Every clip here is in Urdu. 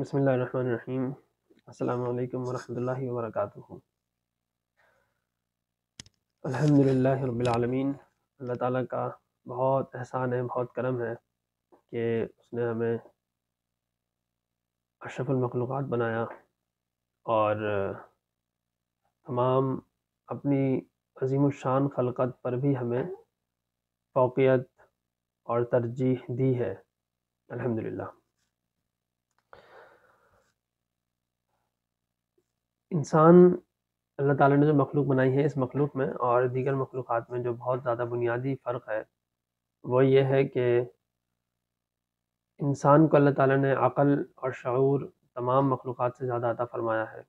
بسم اللہ الرحمن الرحیم۔ السلام علیکم ورحمۃ اللہ وبرکاتہ۔ الحمدللہ رب العالمین۔ اللہ تعالیٰ کا بہت احسان ہے، بہت کرم ہے کہ اس نے ہمیں اشرف المخلوقات بنایا اور تمام اپنی عظیم الشان خلقت پر بھی ہمیں فوقیت اور ترجیح دی ہے، الحمدللہ۔ انسان اللہ تعالیٰ نے جو مخلوق بنائی ہے، اس مخلوق میں اور دیگر مخلوقات میں جو بہت زیادہ بنیادی فرق ہے وہ یہ ہے کہ انسان کو اللہ تعالیٰ نے عقل اور شعور تمام مخلوقات سے زیادہ عطا فرمایا ہے۔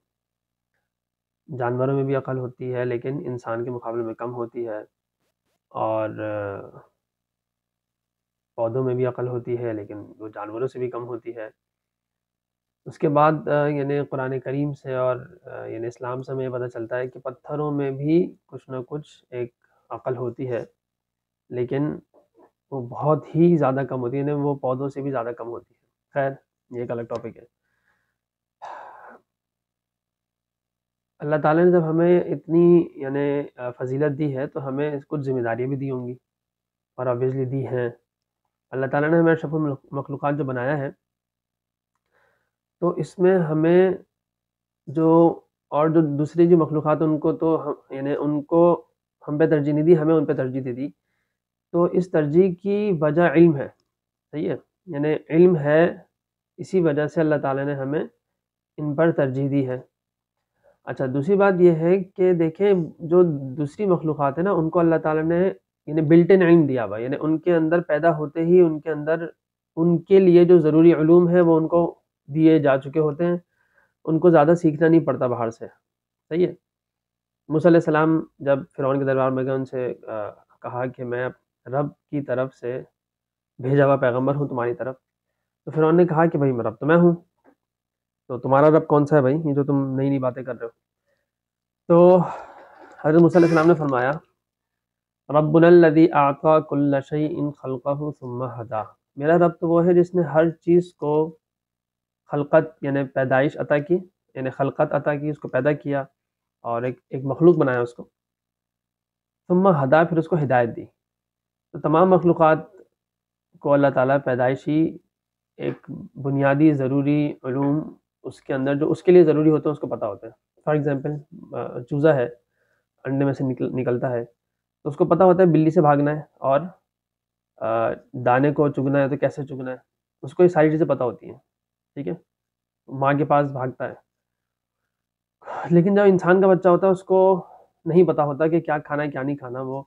جانوروں میں بھی عقل ہوتی ہے لیکن انسان کے مقابلے میں کم ہوتی ہے، اور پودوں میں بھی عقل ہوتی ہے لیکن وہ جانوروں سے بھی کم ہوتی ہے۔ اس کے بعد یعنی قرآن کریم سے اور یعنی اسلام سے ہمیں یہ پتہ چلتا ہے کہ پتھروں میں بھی کچھ نہ کچھ ایک عقل ہوتی ہے، لیکن وہ بہت ہی زیادہ کم ہوتی ہے، یعنی وہ پودوں سے بھی زیادہ کم ہوتی ہے۔ خیر، یہ ایک الگ ٹاپک ہے۔ اللہ تعالیٰ نے جب ہمیں اتنی یعنی فضیلت دی ہے تو ہمیں کچھ ذمہ داریاں بھی دی ہوں گی، اور آبویسلی دی ہیں۔ اللہ تعالیٰ نے ہمیں اشرف المخلوقات جو بنایا ہے تو اس میں ہمیں جو دوسری جو مخلوقات ان کو تو یعنی ان کو ہم پہ ترجیح نہیں دی، ہمیں ان پہ ترجیح دے دی۔ تو اس ترجیح کی وجہ علم ہے، صحیح ہے، یعنی علم ہے، اسی وجہ سے اللہ تعالیٰ نے ہمیں ان پر ترجیح دی ہے۔ اچھا، دوسری بات یہ ہے کہ دیکھیں جو دوسری مخلوقات ہیں نا، ان کو اللہ تعالیٰ نے یعنی بلٹ ان علم دیا ہوا، یعنی ان کے اندر پیدا ہوتے ہی ان کے اندر ان کے لیے جو ضروری علوم ہیں وہ ان کو دیے جا چکے ہوتے ہیں، ان کو زیادہ سیکھنا نہیں پڑتا باہر سے، صحیح ہے۔ موسیٰ علیہ السلام جب فرعون کے دربار میں گئے، ان سے کہا کہ میں رب کی طرف سے بھیجا ہوا پیغمبر ہوں تمہاری طرف، تو فرعون نے کہا کہ بھائی رب تو میں ہوں، تو تمہارا رب کون سا ہے بھائی، یہ جو تم نئی نئی باتیں کر رہے ہو؟ تو حضرت موسیٰ علیہ السلام نے فرمایا ربنا الذی اعطى كل شيء خلقه ثم هدى، میرا رب تو وہ ہے جس نے ہر چیز کو خلقت یعنی پیدائش عطا کی، یعنی خلقت عطا کی، اس کو پیدا کیا اور ایک مخلوق بنایا اس کو، ثم ہدا، پھر اس کو ہدایت دی۔ تو تمام مخلوقات کو اللہ تعالیٰ پیدائشی ایک بنیادی ضروری علوم اس کے اندر جو اس کے لیے ضروری ہوتے ہیں اس کو پتہ ہوتا ہے۔ فار ایگزامپل چوزا ہے، انڈے میں سے نکلتا ہے تو اس کو پتہ ہوتا ہے بلی سے بھاگنا ہے، اور دانے کو چگنا ہے تو کیسے چگنا ہے، اس کو یہ ساری چیزیں پتہ ہوتی ہیں، ٹھیک ہے، ماں کے پاس بھاگتا ہے۔ لیکن جب انسان کا بچہ ہوتا ہے اس کو نہیں پتہ ہوتا کہ کیا کھانا ہے کیا نہیں کھانا، وہ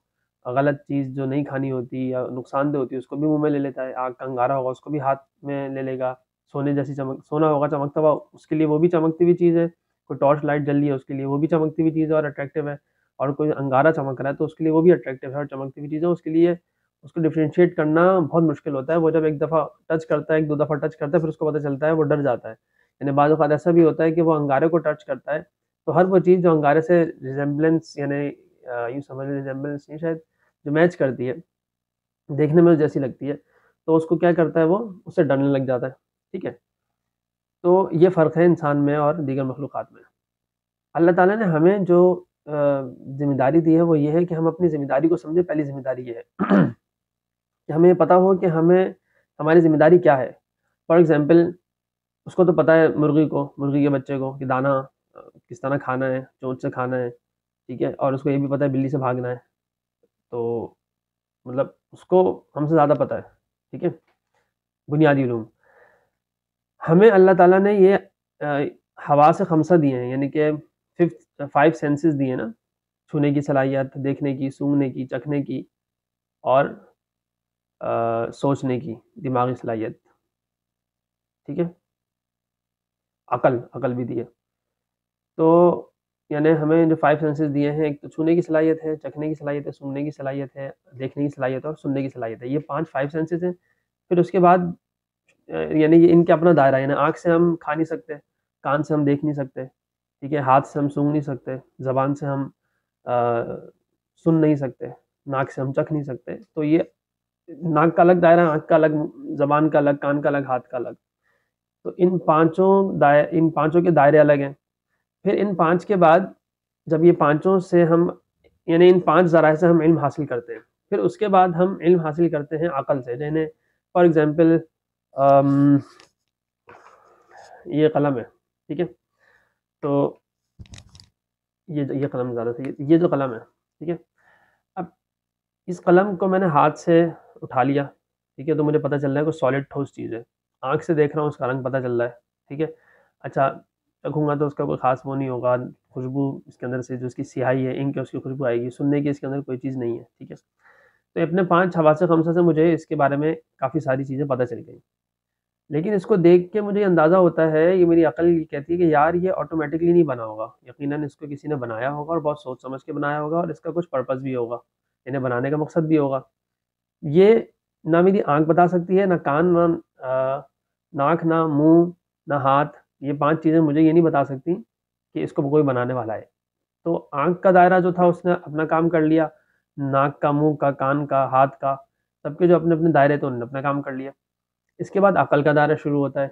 غلط چیز جو نہیں کھانی ہوتی یا نقصان دہ ہوتی ہے اس کو بھی منہ میں لے لیتا ہے، آگ کا انگارہ ہوگا اس کو بھی ہاتھ میں لے لے گا، سونے جیسی سونا ہوگا چمکتا ہوا اس کے لیے وہ بھی چمکتی ہوئی چیز ہے، کوئی ٹارچ لائٹ جل رہی ہے اس کے لیے وہ بھی چمکتی ہوئی چیز ہے اور اٹریکٹیو ہے، اور کوئی انگارہ چمک رہا ہے تو اس کے لیے وہ بھی اٹریکٹیو ہے اور چمکتی ہوئی چیز ہے، اس کے لیے اس کو ڈفرینشیٹ کرنا بہت مشکل ہوتا ہے۔ وہ جب ایک دفعہ ٹچ کرتا ہے، ایک دو دفعہ ٹچ کرتا ہے، پھر اس کو پتہ چلتا ہے، وہ ڈر جاتا ہے۔ یعنی بعض اوقات ایسا بھی ہوتا ہے کہ وہ انگارے کو ٹچ کرتا ہے تو ہر وہ چیز جو انگارے سے ریزمبلنس یعنی یوں سمجھ ریزمبلنس نہیں، شاید جو میچ کرتی ہے، دیکھنے میں جیسی لگتی ہے، تو اس کو کیا کرتا ہے، وہ اس سے ڈرنے لگ جاتا ہے، ٹھیک ہے۔ تو یہ فرق ہے انسان میں اور دیگر مخلوقات میں۔ اللہ تعالیٰ نے ہمیں جو ذمہ داری دی ہے وہ یہ ہے کہ ہم اپنی ذمہ داری کو سمجھیں۔ پہلی ذمہ داری یہ ہے کہ ہمیں پتہ ہو کہ ہماری ذمہ داری کیا ہے۔ فار ایگزامپل اس کو تو پتہ ہے مرغی کے بچے کو کہ دانہ کس طرح کھانا ہے، چونچ سے کھانا ہے، ٹھیک ہے، اور اس کو یہ بھی پتہ ہے بلی سے بھاگنا ہے، تو مطلب اس کو ہم سے زیادہ پتہ ہے، ٹھیک ہے، بنیادی علوم۔ ہمیں اللہ تعالیٰ نے یہ حواس خمسہ دیے ہیں، یعنی کہ 5 سینسز دیے نا، چھونے کی صلاحیت، دیکھنے کی، سونگھنے کی، چکھنے کی، اور سوچنے کی، دماغی صلاحیت، ٹھیک ہے، عقل بھی دی ہے۔ تو یعنی ہمیں جو 5 سینسز دیے ہیں، ایک تو چھونے کی صلاحیت ہے، چکھنے کی صلاحیت ہے، سونگھنے کی صلاحیت ہے، دیکھنے کی صلاحیت ہے، اور سننے کی صلاحیت ہے۔ یہ 5 سینسز ہیں۔ پھر اس کے بعد یعنی یہ ان کے اپنا دائرہ ہے، یعنی آنکھ سے ہم کھا نہیں سکتے، کان سے ہم دیکھ نہیں سکتے، ٹھیک ہے، ہاتھ سے ہم سونگھ نہیں سکتے، زبان سے ہم سن نہیں سکتے، ناک سے ہم چکھ نہیں سکتے۔ تو یہ ناک کا الگ دائرہ، آنکھ کا الگ، زبان کا الگ، کان کا الگ، ہاتھ کا الگ۔ تو ان پانچوں کے دائرے الگ ہیں. پھر ان 5 کے بعد جب یہ پانچوں سے ہم یعنی ان 5 ذرائع سے ہم علم حاصل کرتے ہیں، پھر اس کے بعد ہم علم حاصل کرتے ہیں عقل سے. جنہیں فار ایگزامپل یہ قلم ہے، ٹھیک ہے، تو یہ قلم زیادہ صحیح ہے. یہ جو قلم ہے، ٹھیک ہے، اب اس قلم کو میں نے ہاتھ سے اٹھا لیا، ٹھیک ہے، تو مجھے پتہ چل رہا ہے کوئی سالڈ ٹھوس چیز ہے. آنکھ سے دیکھ رہا ہوں، اس کا رنگ پتہ چل رہا ہے، ٹھیک ہے. اچھا چکھوں گا تو اس کا کوئی خاص وہ نہیں ہوگا، خوشبو اس کے اندر سے جو اس کی سیاہی ہے انک ہے اس کی خوشبو آئے گی. سننے کی اس کے اندر کوئی چیز نہیں ہے، ٹھیک ہے. تو اپنے 5 حواس خمسہ سے مجھے اس کے بارے میں کافی ساری چیزیں پتہ چل گئیں. لیکن اس کو دیکھ کے مجھے اندازہ ہوتا ہے، یہ میری عقل یہ کہتی ہے کہ یار یہ آٹومیٹکلی نہیں بنا ہوگا، یقیناً اس کو کسی نے بنایا ہوگا اور بہت سوچ سمجھ کے بنایا ہوگا، اور اس کا کچھ پرپس بھی ہوگا، انہیں بنانے کا مقصد بھی ہوگا. یہ نہ میری آنکھ بتا سکتی ہے، نہ کان، نہ ناک، نہ منہ، نہ ہاتھ. یہ 5 چیزیں مجھے یہ نہیں بتا سکتی کہ اس کو کوئی بنانے والا ہے. تو آنکھ کا دائرہ جو تھا اس نے اپنا کام کر لیا، ناک کا، منہ کا، کان کا، ہاتھ کا، سب کے جو اپنے اپنے دائرے تھے انہوں نے اپنا کام کر لیا. اس کے بعد عقل کا دائرہ شروع ہوتا ہے.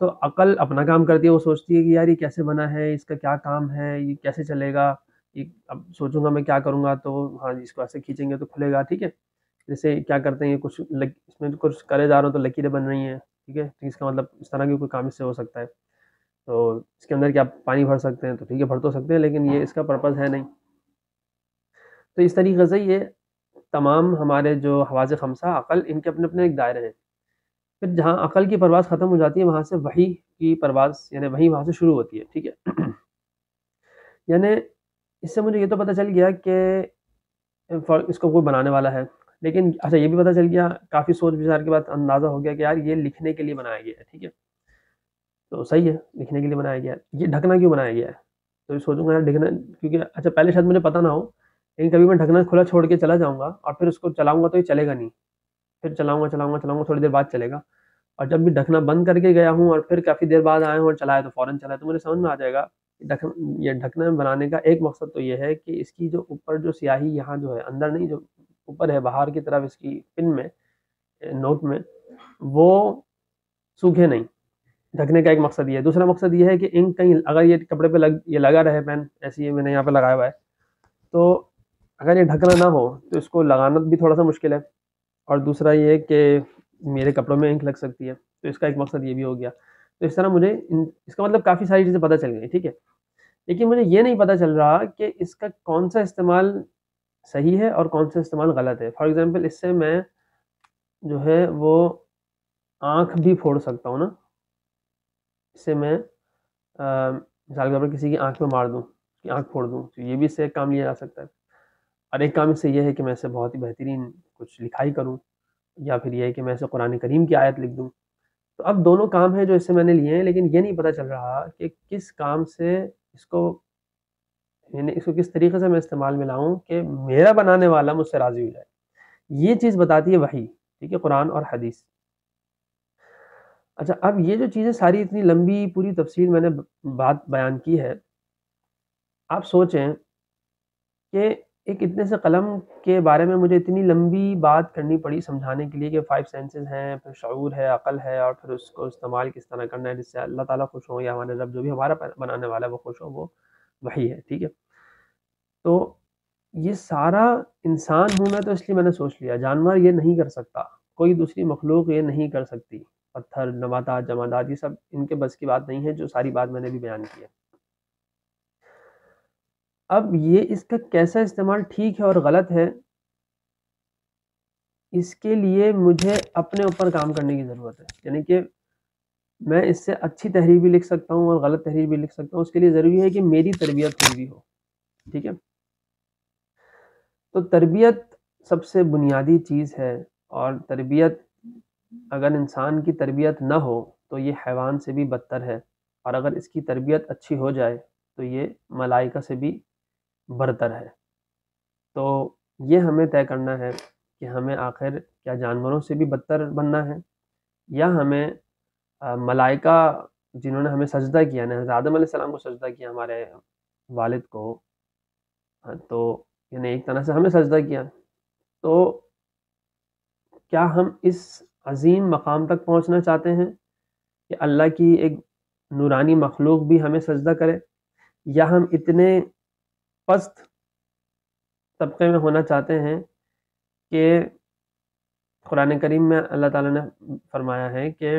تو عقل اپنا کام کرتی ہے، وہ سوچتی ہے کہ یار یہ کیسے بنا ہے، اس کا کیا کام ہے، یہ کیسے چلے گا، یہ اب سوچوں گا میں کیا کروں گا تو ہاں اس کو ایسے کھینچیں گے تو کھلے گا، ٹھیک ہے. جیسے کیا کرتے ہیں یہ کچھ اس میں کچھ کرے جا رہا ہوں تو لکیریں بن رہی ہیں، ٹھیک ہے، تو اس کا مطلب اس طرح کی کوئی کام اس سے ہو سکتا ہے. تو اس کے اندر کیا پانی بھر سکتے ہیں، تو ٹھیک ہے بھر تو سکتے ہیں، لیکن یہ اس کا پرپز ہے نہیں. تو اس طریقے سے یہ تمام ہمارے جو حواس خمسہ عقل، ان کے اپنے اپنے ایک دائرے ہیں. پھر جہاں عقل کی پرواز ختم ہو جاتی ہے وہاں سے وحی کی پرواز یعنی وحی وہاں سے شروع ہوتی ہے، ٹھیک ہے. یعنی اس سے مجھے یہ تو پتہ چل گیا کہ اس کو کوئی بنانے والا ہے. لیکن اچھا یہ بھی پتہ چل گیا، کافی سوچ بچار کے بعد اندازہ ہو گیا کہ یار یہ لکھنے کے لیے بنایا گیا ہے، ٹھیک ہے. تو صحیح ہے، لکھنے کے لیے بنایا گیا ہے. یہ ڈھکنا کیوں بنایا گیا ہے؟ تو سوچوں گا یار ڈھکنا، کیونکہ اچھا پہلے شاید مجھے پتہ نہ ہو، لیکن کبھی میں ڈھکنا کھلا چھوڑ کے چلا جاؤں گا اور پھر اس کو چلاؤں گا تو یہ چلے گا نہیں. پھر چلاؤں گا تھوڑی دیر بعد چلے گا، اور جب بھی ڈھکنا بند کر کے گیا ہوں اور پھر کافی دیر بعد آیا ہوں اور چلایا تو فوراً چلا، تو مجھے سمجھ میں آ جائے گا یہ ڈھکنا بنانے کا ایک مقصد تو یہ ہے کہ اس کی جو اوپر جو سیاہی یہاں جو ہے اندر نہیں، جو اوپر ہے باہر کی طرف اس کی پن میں، نوٹ میں، وہ سوکھے نہیں. ڈھکنے کا ایک مقصد یہ ہے. دوسرا مقصد یہ ہے کہ انک کہیں اگر یہ کپڑے پہ یہ لگا رہے، پین ایسی میں نے یہاں پہ لگایا ہوا ہے، تو اگر یہ ڈھکنا نہ ہو تو اس کو لگانا بھی تھوڑا سا مشکل ہے. اور دوسرا یہ کہ میرے کپڑوں میں انک لگ سکتی ہے، تو اس کا ایک مقصد یہ بھی ہو گیا. تو اس طرح مجھے اس کا مطلب کافی ساری چیزیں پتہ چل گئی، ٹھیک ہے. لیکن مجھے یہ نہیں پتہ چل رہا کہ اس کا کون سا استعمال صحیح ہے اور کون سا استعمال غلط ہے. فار ایگزامپل اس سے میں جو ہے وہ آنکھ بھی پھوڑ سکتا ہوں نا. اس سے میں مثال کے طور پر کسی کی آنکھ میں مار دوں، اس کی آنکھ پھوڑ دوں، تو یہ بھی اس سے ایک کام لیا جا سکتا ہے. اور ایک کام اس سے یہ ہے کہ میں اسے بہت ہی بہترین کچھ لکھائی کروں، یا پھر یہ ہے کہ میں اسے قرآن کریم کی آیت لکھ دوں. تو اب دونوں کام ہیں جو اس سے میں نے لیے ہیں، لیکن یہ نہیں پتہ چل رہا کہ کس کام سے اس کو یعنی اس کو کس طریقے سے میں استعمال میں لاؤں کہ میرا بنانے والا مجھ سے راضی ہو جائے. یہ چیز بتاتی ہے وحی، ٹھیک ہے، قرآن اور حدیث. اچھا اب یہ جو چیزیں ساری اتنی لمبی پوری تفصیل میں نے بات بیان کی ہے، آپ سوچیں کہ ایک اتنے سے قلم کے بارے میں مجھے اتنی لمبی بات کرنی پڑی سمجھانے کے لیے کہ 5 سینسز ہیں، پھر شعور ہے، عقل ہے، اور پھر اس کو استعمال کس طرح کرنا ہے جس سے اللہ تعالیٰ خوش ہو یا ہمارے رب جو بھی ہمارا بنانے والا ہے وہ خوش ہو، وہ وحی ہے، ٹھیک ہے. تو یہ سارا انسان ہوں میں تو اس لیے میں نے سوچ لیا جانور یہ نہیں کر سکتا، کوئی دوسری مخلوق یہ نہیں کر سکتی، پتھر، نباتات، جمادات، یہ سب ان کے بس کی بات نہیں ہے، جو ساری بات میں نے بھی بیان کی ہے. اب یہ اس کا کیسا استعمال ٹھیک ہے اور غلط ہے، اس کے لیے مجھے اپنے اوپر کام کرنے کی ضرورت ہے. یعنی کہ میں اس سے اچھی تحریر بھی لکھ سکتا ہوں اور غلط تحریر بھی لکھ سکتا ہوں، اس کے لیے ضروری ہے کہ میری تربیت ہوئی بھی ہو، ٹھیک ہے. تو تربیت سب سے بنیادی چیز ہے، اور تربیت اگر انسان کی تربیت نہ ہو تو یہ حیوان سے بھی بدتر ہے، اور اگر اس کی تربیت اچھی ہو جائے تو یہ ملائکہ سے بھی برتر ہے. تو یہ ہمیں طے کرنا ہے کہ ہمیں آخر کیا جانوروں سے بھی بدتر بننا ہے، یا ہمیں ملائکہ جنہوں نے ہمیں سجدہ کیا نا، حضرت آدم علیہ السلام کو سجدہ کیا، ہمارے والد کو، تو یعنی ایک طرح سے ہمیں سجدہ کیا، تو کیا ہم اس عظیم مقام تک پہنچنا چاہتے ہیں، کہ اللہ کی ایک نورانی مخلوق بھی ہمیں سجدہ کرے، یا ہم اتنے پست طبقے میں ہونا چاہتے ہیں کہ قرآن کریم میں اللہ تعالیٰ نے فرمایا ہے کہ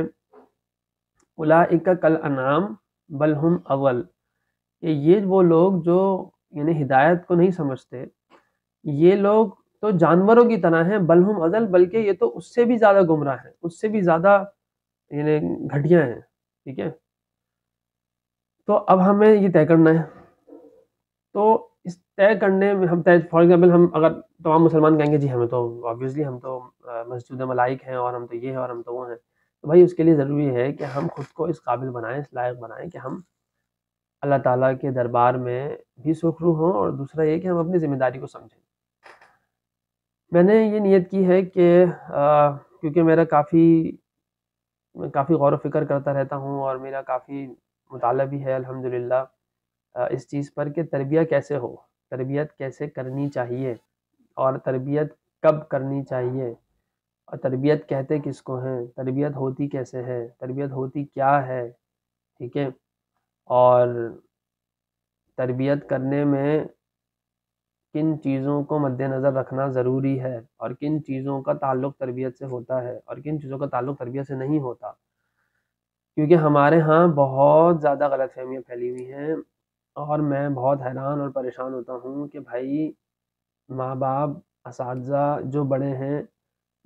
اولئک کالانعام بل ہم اضل، کہ یہ وہ لوگ جو یعنی ہدایت کو نہیں سمجھتے، یہ لوگ تو جانوروں کی طرح ہیں، بل ہم اضل، بلکہ یہ تو اس سے بھی زیادہ گمراہ ہیں، اس سے بھی زیادہ یعنی گھٹیا ہیں. ٹھیک ہے، تو اب ہمیں یہ طے کرنا ہے. تو اس طے کرنے میں ہم فار ایگزامپل ہم اگر تمام مسلمان کہیں گے جی ہمیں تو آبویسلی ہم تو مسجود ملائک ہیں اور ہم تو یہ ہیں اور ہم تو وہ ہیں، تو بھائی اس کے لیے ضروری ہے کہ ہم خود کو اس قابل بنائیں، اس لائق بنائیں کہ ہم اللہ تعالیٰ کے دربار میں بھی سخرو ہوں، اور دوسرا یہ کہ ہم اپنی ذمہ داری کو سمجھیں. میں نے یہ نیت کی ہے کہ کیونکہ میرا کافی غور و فکر کرتا رہتا ہوں اور میرا کافی مطالعہ بھی ہے الحمدللہ اس چیز پر کہ تربیت کیسے ہو، تربیت کیسے کرنی چاہیے، اور تربیت کب کرنی چاہیے، اور تربیت کہتے کس کو ہیں، تربیت ہوتی کیسے ہے، تربیت ہوتی کیا ہے. ٹھیک ہے، اور تربیت کرنے میں کن چیزوں کو مد نظر رکھنا ضروری ہے، اور کن چیزوں کا تعلق تربیت سے ہوتا ہے اور کن چیزوں کا تعلق تربیت سے نہیں ہوتا. کیونکہ ہمارے ہاں بہت زیادہ غلط فہمیاں پھیلی ہوئی ہیں، اور میں بہت حیران اور پریشان ہوتا ہوں کہ بھائی ماں باپ اساتذہ جو بڑے ہیں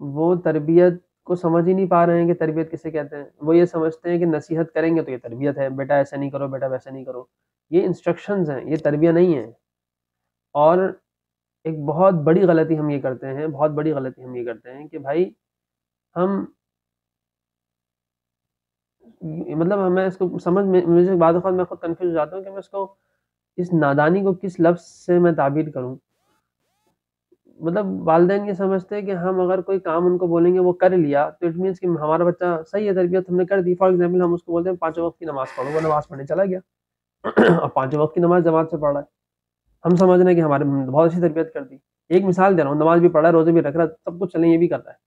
وہ تربیت کو سمجھ ہی نہیں پا رہے ہیں کہ تربیت کسے کہتے ہیں. وہ یہ سمجھتے ہیں کہ نصیحت کریں گے تو یہ تربیت ہے، بیٹا ایسا نہیں کرو، بیٹا ویسا نہیں کرو. یہ انسٹرکشنز ہیں، یہ تربیت نہیں ہے. اور ایک بہت بڑی غلطی ہم یہ کرتے ہیں، بہت بڑی غلطی ہم یہ کرتے ہیں کہ بھائی ہم مطلب ہمیں اس کو سمجھ میں مجھے بعض اوقات میں خود کنفیوز ہو جاتا ہوں کہ میں اس کو اس نادانی کو کس لفظ سے میں تعبیر کروں. مطلب والدین یہ سمجھتے ہیں کہ ہم اگر کوئی کام ان کو بولیں گے وہ کر لیا تو اٹ مینس کہ ہمارا بچہ صحیح ہے، تربیت ہم نے کر دی. فار ایگزامپل ہم اس کو بولتے ہیں 5 وقت کی نماز پڑھو، وہ نماز پڑھنے چلا گیا اور 5 وقت کی نماز جماعت سے پڑھ رہا ہے. ہم سمجھ رہے ہیں کہ ہمارے بہت اچھی تربیت کر دی. ایک مثال دے رہا ہوں، نماز بھی پڑھ رہا ہے، روزے بھی رکھ رہا ہے، سب کچھ چلیں یہ بھی کر رہا ہے.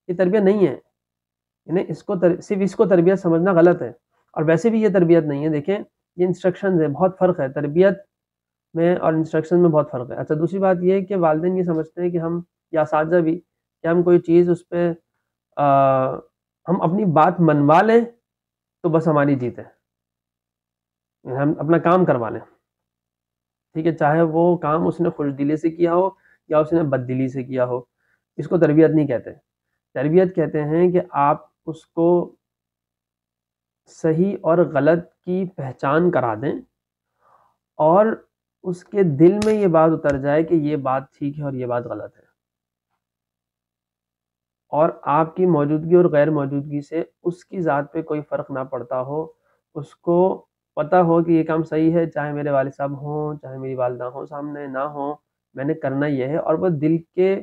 یہ تربیت نہیں ہے. یعنی صرف اس کو تربیت سمجھنا غلط ہے، اور ویسے بھی یہ تربیت نہیں ہے. دیکھیں یہ انسٹرکشنز ہے، بہت فرق ہے تربیت میں اور انسٹرکشن میں، بہت فرق ہے. اچھا دوسری بات یہ ہے کہ والدین یہ سمجھتے ہیں کہ ہم یا اساتذہ بھی کہ ہم کوئی چیز اس پہ ہم اپنی بات منوا لیں تو بس ہماری جیت ہے، ہم اپنا کام کروا لیں. ٹھیک ہے، چاہے وہ کام اس نے خوش دلی سے کیا ہو یا اس نے بد دلی سے کیا ہو، اس کو تربیت نہیں کہتے. تربیت کہتے ہیں کہ آپ اس کو صحیح اور غلط کی پہچان کرا دیں اور اس کے دل میں یہ بات اتر جائے کہ یہ بات ٹھیک ہے اور یہ بات غلط ہے، اور آپ کی موجودگی اور غیر موجودگی سے اس کی ذات پہ کوئی فرق نہ پڑتا ہو. اس کو پتہ ہو کہ یہ کام صحیح ہے، چاہے میرے والد صاحب ہوں، چاہے میری والدہ ہوں، سامنے نہ ہوں، میں نے کرنا یہ ہے، اور وہ دل کے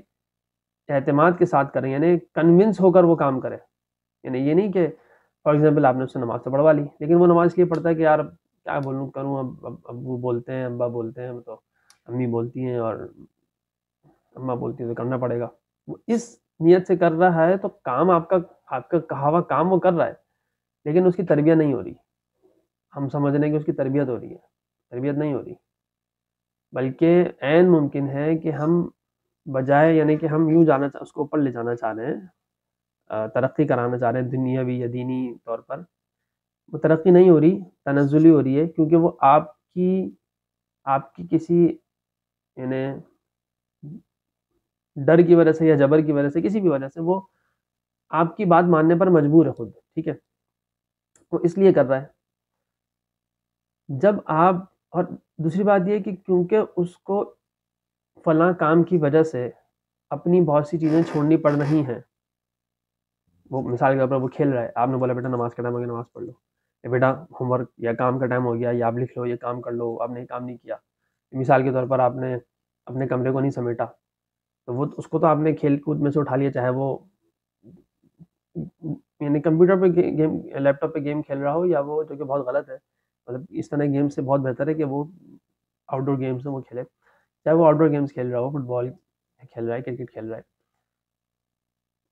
اعتماد کے ساتھ کریں، یعنی کنونس ہو کر وہ کام کرے. یعنی یہ نہیں کہ فار ایگزامپل آپ نے اس سے نماز تو پڑھوا لی، لیکن وہ نماز اس لیے پڑھتا ہے کہ یار کیا بولوں کروں، اب ابو بولتے ہیں، ابا بولتے ہیں، تو امی بولتی ہیں اور اماں بولتی ہیں تو کرنا پڑے گا. وہ اس نیت سے کر رہا ہے تو کام آپ کا کہا ہوا کام وہ کر رہا ہے، لیکن اس کی تربیت نہیں ہو رہی. ہم سمجھ رہے ہیں کہ اس کی تربیت ہو رہی ہے، تربیت نہیں ہو رہی. بلکہ عین ممکن ہے کہ ہم بجائے یعنی کہ ہم یوں اس کو اوپر لے جانا چاہ رہے ہیں، ترقی کرانا چاہ رہے ہیں دنیاوی یا دینی طور پر. وہ ترقی نہیں ہو رہی، تنزلی ہو رہی ہے، کیونکہ وہ آپ کی کسی یعنی ڈر کی وجہ سے یا جبر کی وجہ سے، کسی بھی وجہ سے وہ آپ کی بات ماننے پر مجبور ہے خود. ٹھیک ہے، وہ اس لیے کر رہا ہے. جب آپ اور دوسری بات یہ کہ کیونکہ اس کو فلاں کام کی وجہ سے اپنی بہت سی چیزیں چھوڑنی پڑ رہی ہیں. وہ مثال کے طور پر وہ کھیل رہا ہے، آپ نے بولا بیٹا نماز کا ٹائم ہو گیا، نماز پڑھ لو، یا بیٹا ہوم ورک یا کام کا ٹائم ہو گیا، یا آپ لکھ لو، یہ کام کر لو، آپ نے یہ کام نہیں کیا. مثال کے طور پر آپ نے اپنے کمرے کو نہیں سمیٹا، تو وہ اس کو تو آپ نے کھیل کود میں سے اٹھا لیا، چاہے وہ یعنی کمپیوٹر پہ گیم، لیپ ٹاپ پہ گیم کھیل رہا ہو، یا وہ جو کہ بہت غلط ہے. مطلب اس طرح گیم سے بہت بہتر ہے کہ وہ آؤٹ ڈور گیمس میں وہ کھیلے، چاہے وہ آؤٹ ڈور گیمس کھیل رہا ہو، فٹ بال کھیل رہا ہے، کرکٹ کھیل رہا ہے.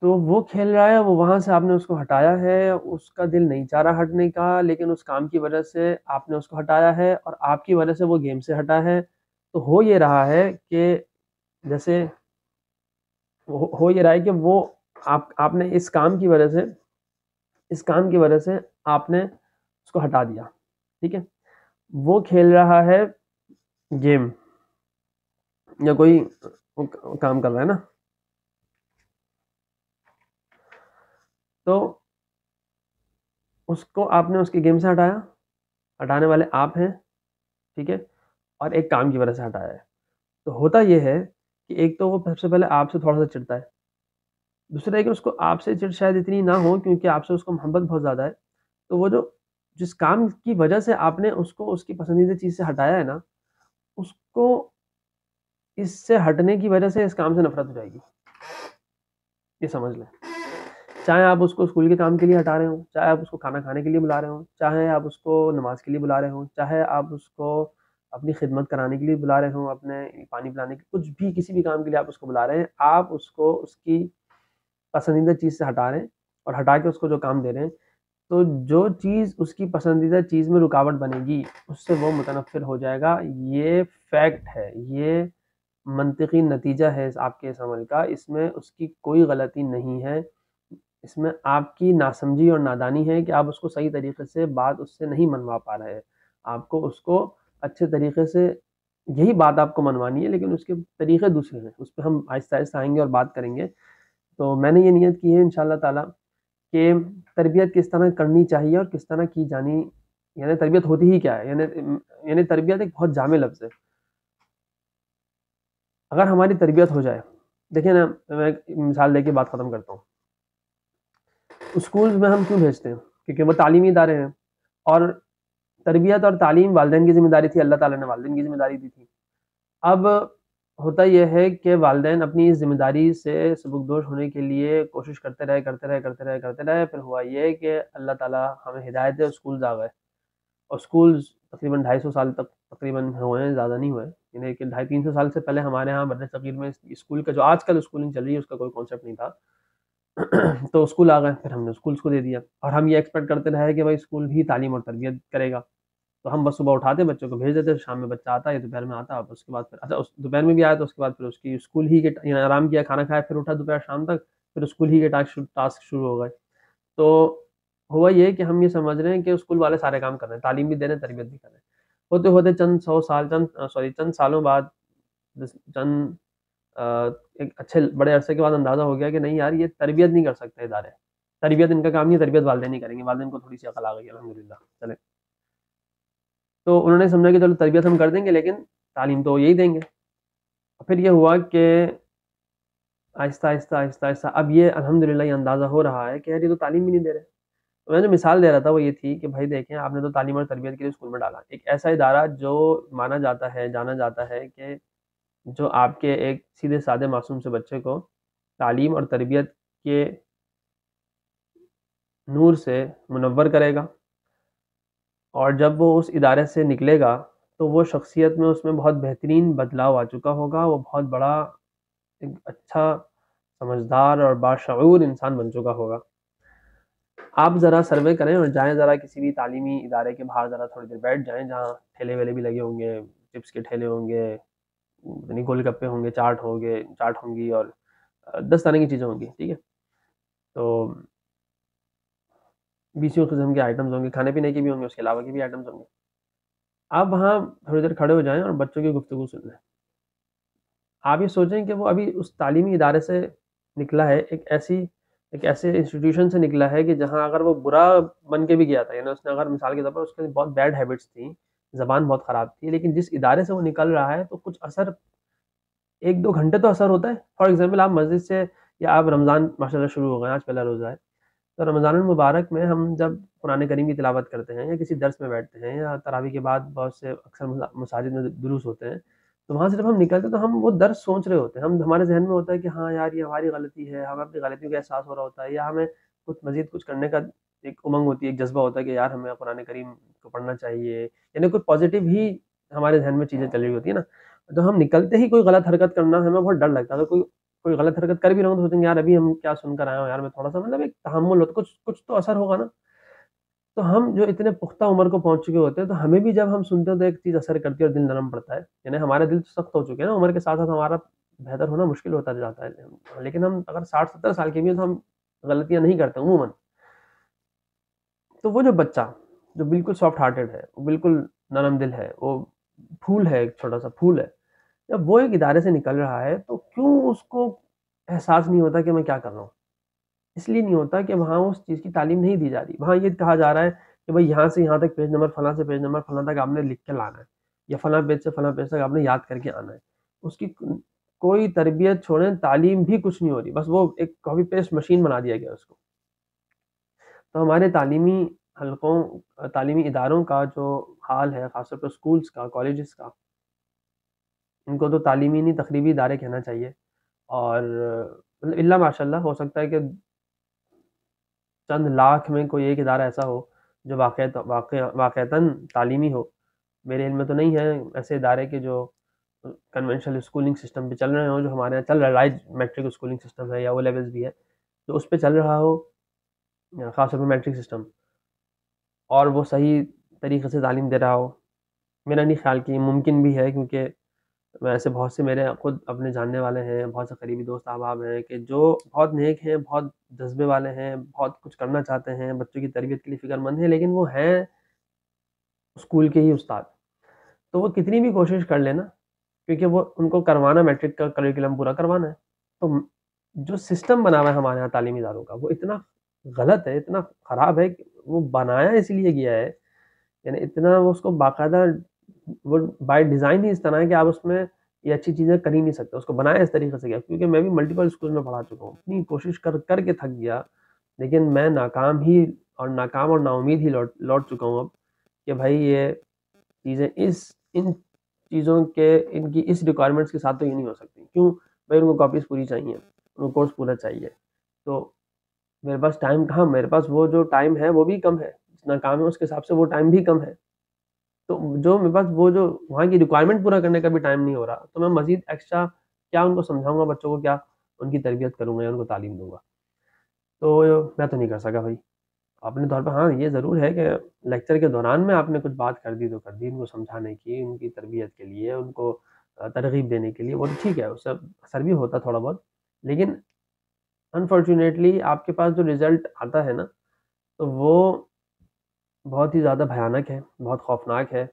تو وہ کھیل رہا ہے، وہ وہاں سے آپ نے اس کو ہٹایا ہے، اس کا دل نہیں چاہ رہا ہٹنے کا، لیکن اس کام کی وجہ سے آپ نے اس کو ہٹایا ہے اور آپ کی وجہ سے وہ گیم سے ہٹا ہے۔ تو ہو یہ رہا ہے کہ جیسے ہو یہ رہا ہے کہ وہ آپ نے اس کام کی وجہ سے آپ نے اس کو ہٹا دیا، ٹھیک ہے۔ وہ کھیل رہا ہے گیم یا کوئی کام کر رہا ہے نا، تو اس کو آپ نے اس کی گیم سے ہٹایا، ہٹانے والے آپ ہیں، ٹھیک ہے، اور ایک کام کی وجہ سے ہٹایا ہے۔ تو ہوتا یہ ہے کہ ایک تو وہ سب سے پہلے آپ سے تھوڑا سا چڑھتا ہے، دوسرا ہے کہ اس کو آپ سے چڑ شاید اتنی نہ ہو کیونکہ آپ سے اس کو محبت بہت زیادہ ہے، تو وہ جس کام کی وجہ سے آپ نے اس کو اس کی پسندیدہ چیز سے ہٹایا ہے نا، اس کو اس سے ہٹنے کی وجہ سے اس کام سے نفرت ہو جائے گی، یہ سمجھ لیں۔ چاہے آپ اس کو اسکول کے کام کے لیے ہٹا رہے ہوں، چاہے آپ اس کو کھانا کھانے کے لیے بلا رہے ہوں، چاہے آپ اس کو نماز کے لیے بلا رہے ہوں، چاہے آپ اس کو اپنی خدمت کرانے کے لیے بلا رہے ہوں، اپنے پانی پلانے کے کچھ بھی کسی بھی کام کے لیے آپ اس کو بلا رہے ہیں، آپ اس کو اس کی پسندیدہ چیز سے ہٹا رہے ہیں اور ہٹا کے اس کو جو کام دے رہے ہیں، تو جو چیز اس کی پسندیدہ چیز میں رکاوٹ بنے گی اس سے وہ متنفر ہو جائے گا۔ یہ فیکٹ ہے، یہ منطقی نتیجہ ہے آپ کے اس عمل کا، اس میں اس کی کوئی غلطی نہیں ہے، اس میں آپ کی ناسمجھی اور نادانی ہے کہ آپ اس کو صحیح طریقے سے بات اس سے نہیں منوا پا رہے ہیں۔ آپ کو اس کو اچھے طریقے سے یہی بات آپ کو منوانی ہے، لیکن اس کے طریقے دوسرے ہیں، اس پہ ہم آہستہ آہستہ آئیں گے اور بات کریں گے۔ تو میں نے یہ نیت کی ہے انشاءاللہ تعالیٰ کہ تربیت کس طرح کرنی چاہیے اور کس طرح کی جانی، یعنی تربیت ہوتی ہی کیا ہے، یعنی تربیت ایک بہت جامع لفظ ہے۔ اگر ہماری تربیت ہو جائے، دیکھیں نا، میں ایک مثال دے کے بات ختم کرتا ہوں۔ اسکولز میں ہم کیوں بھیجتے ہیں؟ کیونکہ وہ تعلیمی ادارے ہیں، اور تربیت اور تعلیم والدین کی ذمہ داری تھی، اللہ تعالیٰ نے والدین کی ذمہ داری دی تھی۔ اب ہوتا یہ ہے کہ والدین اپنی اس ذمہ داری سے سبکدوش ہونے کے لیے کوشش کرتے رہے، پھر ہوا یہ کہ اللہ تعالیٰ ہمیں ہدایت دے، اسکولز آ گئے، اور اسکولز تقریباً 250 سال تک تقریباً ہوئے ہیں، زیادہ نہیں ہوئے، یعنی کہ 250-300 سال سے پہلے ہمارے ہاں بر صغیر میں اسکول کا جو آج کل اسکولنگ چل رہی ہے اس کا کوئی کانسیپٹ نہیں تھا۔ تو اسکول آ گئے، پھر ہم نے اسکولس کو دے دیا، اور ہم یہ ایکسپیکٹ کرتے رہے کہ بھائی اسکول بھی تعلیم اور تربیت کرے گا، تو ہم بس صبح اٹھاتے بچوں کو بھیج دیتے، شام میں بچہ آتا ہے، دوپہر میں آتا ہے، اس کے بعد پھر اچھا دوپہر میں بھی آیا تو اس کے بعد پھر اس کی اسکول ہی کے یعنی آرام کیا، کھانا کھایا، پھر اٹھا دوپہر شام تک، پھر اسکول ہی کے ٹاسک شروع ہو گئے۔ تو ہوا یہ کہ ہم یہ سمجھ رہے ہیں کہ اسکول والے سارے کام کر رہے ہیں، تعلیم بھی دے رہے ہیں، تربیت بھی کر رہے ہیں، ہوتے ہوتے چند سالوں بعد، چند ایک اچھے بڑے عرصے کے بعد اندازہ ہو گیا کہ نہیں یار، یہ تربیت نہیں کر سکتے ادارے، تربیت ان کا کام نہیں، تربیت والدین ہی کریں گے، والدین کو تھوڑی سی عقل آ گئی الحمدللہ، چلے۔ تو انہوں نے سمجھا کہ چلو تربیت ہم کر دیں گے لیکن تعلیم تو یہی دیں گے۔ پھر یہ ہوا کہ آہستہ اب یہ الحمدللہ یہ اندازہ ہو رہا ہے کہ یار یہ تو تعلیم بھی نہیں دے رہے۔ تو میں جو مثال دے رہا تھا وہ یہ تھی کہ بھائی دیکھیں، آپ نے تو تعلیم اور تربیت کے لیے اسکول میں ڈالا، ایک ایسا ادارہ جو مانا جاتا ہے، جانا جاتا ہے کہ جو آپ کے ایک سیدھے سادے معصوم سے بچے کو تعلیم اور تربیت کے نور سے منور کرے گا، اور جب وہ اس ادارے سے نکلے گا تو وہ شخصیت میں اس میں بہت بہترین بدلاؤ آ چکا ہوگا، وہ بہت بڑا ایک اچھا سمجھدار اور باشعور انسان بن چکا ہوگا۔ آپ ذرا سروے کریں اور جائیں ذرا کسی بھی تعلیمی ادارے کے باہر ذرا تھوڑی دیر بیٹھ جائیں، جہاں ٹھیلے ویلے بھی لگے ہوں گے، چپس کے ٹھیلے ہوں گے، یعنی گول گپے ہوں گے، چاٹ ہوں گی، اور 10 طرح کی چیزیں ہوں گی، ٹھیک ہے، تو 20 قسم کے آئٹمز ہوں گے، کھانے پینے کے بھی ہوں گے، اس کے علاوہ کے بھی آئٹمز ہوں گے۔ آپ وہاں تھوڑی دیر کھڑے ہو جائیں اور بچوں کی گفتگو سن لیں۔ آپ یہ سوچیں کہ وہ ابھی اس تعلیمی ادارے سے نکلا ہے، ایک ایسے انسٹیٹیوشن سے نکلا ہے کہ جہاں اگر وہ برا بن کے بھی گیا تھا، یعنی اس نے اگر مثال کے طور پر اس کے بہت بیڈ ہیبٹس تھیں، زبان بہت خراب تھی، لیکن جس ادارے سے وہ نکل رہا ہے تو کچھ اثر، 1-2 گھنٹے تو اثر ہوتا ہے۔ فار ایگزامپل آپ مسجد سے، یا آپ رمضان ماشاء اللہ شروع ہو گئے، آج پہلا روزہ ہے، تو رمضان المبارک میں ہم جب قرآن کریم کی تلاوت کرتے ہیں یا کسی درس میں بیٹھتے ہیں، یا تراویح کے بعد بہت سے اکثر مساجد میں دروس ہوتے ہیں، تو وہاں سے جب ہم نکلتے ہیں تو ہم وہ درس سوچ رہے ہوتے ہیں، ہمارے ذہن میں ہوتا ہے کہ ہاں یار یہ ہماری غلطی ہے، ہمیں اپنی غلطیوں کا احساس ہو رہا ہوتا ہے، یا ہمیں مزید کچھ کرنے کا ایک امنگ ہوتی ہے، ایک جذبہ ہوتا ہے کہ یار ہمیں قرآن کریم کو پڑھنا چاہیے، یعنی کوئی پازیٹیو ہی ہمارے ذہن میں چیزیں چل رہی ہوتی ہیں نا۔ تو ہم نکلتے ہی کوئی غلط حرکت کرنا ہمیں بہت ڈر لگتا ہے، کوئی کوئی غلط حرکت کر بھی رہا ہوں تو سوچیں گے یار ابھی ہم کیا سن کر آئے ہوں یار، میں تھوڑا سا مطلب ایک تحمل ہوتا ہے، کچھ تو اثر ہوگا نا۔ تو ہم جو اتنے پختہ عمر کو پہنچ چکے ہوتے ہیں تو ہمیں بھی جب ہم سنتے ہیں تو ایک چیز اثر کرتی ہے اور دل نرم پڑتا ہے، یعنی ہمارے دل تو سخت ہو چکے ہیں نا، عمر کے ساتھ ساتھ ہمارا بہتر ہونا مشکل ہوتا جاتا ہے، لیکن ہم اگر 60 70 سال کے بھی ہیں تو ہم غلطیاں نہیں کرتے عموماً۔ تو وہ جو بچہ جو بالکل سافٹ ہارٹیڈ ہے، وہ بالکل نرم دل ہے، وہ پھول ہے، ایک چھوٹا سا پھول ہے، جب وہ ایک ادارے سے نکل رہا ہے تو کیوں اس کو احساس نہیں ہوتا کہ میں کیا کر رہا ہوں؟ اس لیے نہیں ہوتا کہ وہاں اس چیز کی تعلیم نہیں دی جا رہی، وہاں یہ کہا جا رہا ہے کہ بھائی یہاں سے یہاں تک پیج نمبر فلاں سے پیج نمبر فلاں تک آپ نے لکھ کے لانا ہے، یا فلاں پیج سے فلاں پیج تک آپ نے یاد کر کے آنا ہے۔ اس کی کوئی تربیت چھوڑیں، تعلیم بھی کچھ نہیں ہو رہی، بس وہ ایک کاپی پیسٹ مشین بنا دیا گیا اس کو۔ تو ہمارے تعلیمی حلقوں، تعلیمی اداروں کا جو حال ہے، خاص طور پر اسکولس کا، کالجز کا، ان کو تو تعلیمی نہیں تقریبی ادارے کہنا چاہیے۔ اور اللہ ماشاء اللہ ہو سکتا ہے کہ چند لاکھ میں کوئی ایک ادارہ ایسا ہو جو واقعتاً تعلیمی ہو۔ میرے علم میں تو نہیں ہے ایسے ادارے کے جو کنونشنل اسکولنگ سسٹم پہ چل رہے ہوں، جو ہمارے یہاں چل رہا ہے، رائج میٹرک اسکولنگ سسٹم ہے یا او لیولز بھی ہے، تو اس پہ چل رہا ہو، خاص طور پہ میٹرک سسٹم، اور وہ صحیح طریقے سے تعلیم دے رہا ہو۔ میرا نہیں خیال کہ یہ ممکن بھی ہے، کیونکہ ایسے بہت سے میرے خود اپنے جاننے والے ہیں، بہت سے قریبی دوست احباب ہیں کہ جو بہت نیک ہیں، بہت جذبے والے ہیں، بہت کچھ کرنا چاہتے ہیں، بچوں کی تربیت کے لیے فکر مند ہیں، لیکن وہ ہیں اسکول کے ہی استاد۔ تو وہ کتنی بھی کوشش کر لینا، کیونکہ وہ ان کو کروانا میٹرک کا کریکولم پورا کروانا ہے، تو جو سسٹم بنا ہوا ہے ہمارے یہاں تعلیمی اداروں کا، وہ اتنا غلط ہے، اتنا خراب ہے کہ وہ بنایا اس لیے گیا ہے، یعنی اتنا وہ اس کو باقاعدہ وہ بائی ڈیزائن ہی اس طرح ہے کہ آپ اس میں یہ اچھی چیزیں کر ہی نہیں سکتے، اس کو بنایا اس طریقے سے گیا۔ کیونکہ میں بھی ملٹیپل اسکول میں پڑھا چکا ہوں، اتنی کوشش کر کر کے تھک گیا، لیکن میں ناکام اور نا امید ہی لوٹ چکا ہوں اب، کہ بھائی یہ چیزیں ان چیزوں کے ان کی اس ریکوائرمنٹس کے ساتھ تو یہ نہیں ہو سکتی۔ کیوں؟ بھائی ان کو کاپیز پوری چاہیے، ان کو کورس پورا چاہیے، تو میرے پاس ٹائم کہاں، میرے پاس وہ جو ٹائم ہے وہ بھی کم ہے، جتنا کام ہے اس کے حساب سے وہ ٹائم بھی کم ہے، تو جو میرے پاس وہ جو وہاں کی ریکوائرمنٹ پورا کرنے کا بھی ٹائم نہیں ہو رہا، تو میں مزید ایکسٹرا کیا ان کو سمجھاؤں گا، بچوں کو کیا ان کی تربیت کروں گا یا ان کو تعلیم دوں گا؟ تو میں تو نہیں کر سکا بھائی اپنے طور پہ۔ ہاں یہ ضرور ہے کہ لیکچر کے دوران میں آپ نے کچھ بات کر دی تو کر دی، ان کو سمجھانے کی، ان کی تربیت کے لیے، ان کو ترغیب دینے کے لیے، وہ ٹھیک ہے، اس سے اثر بھی ہوتا تھوڑا بہت، لیکن انفارچونیٹلی آپ کے پاس جو رزلٹ آتا ہے نا، تو وہ بہت ہی زیادہ بھیانک ہے، بہت خوفناک ہے،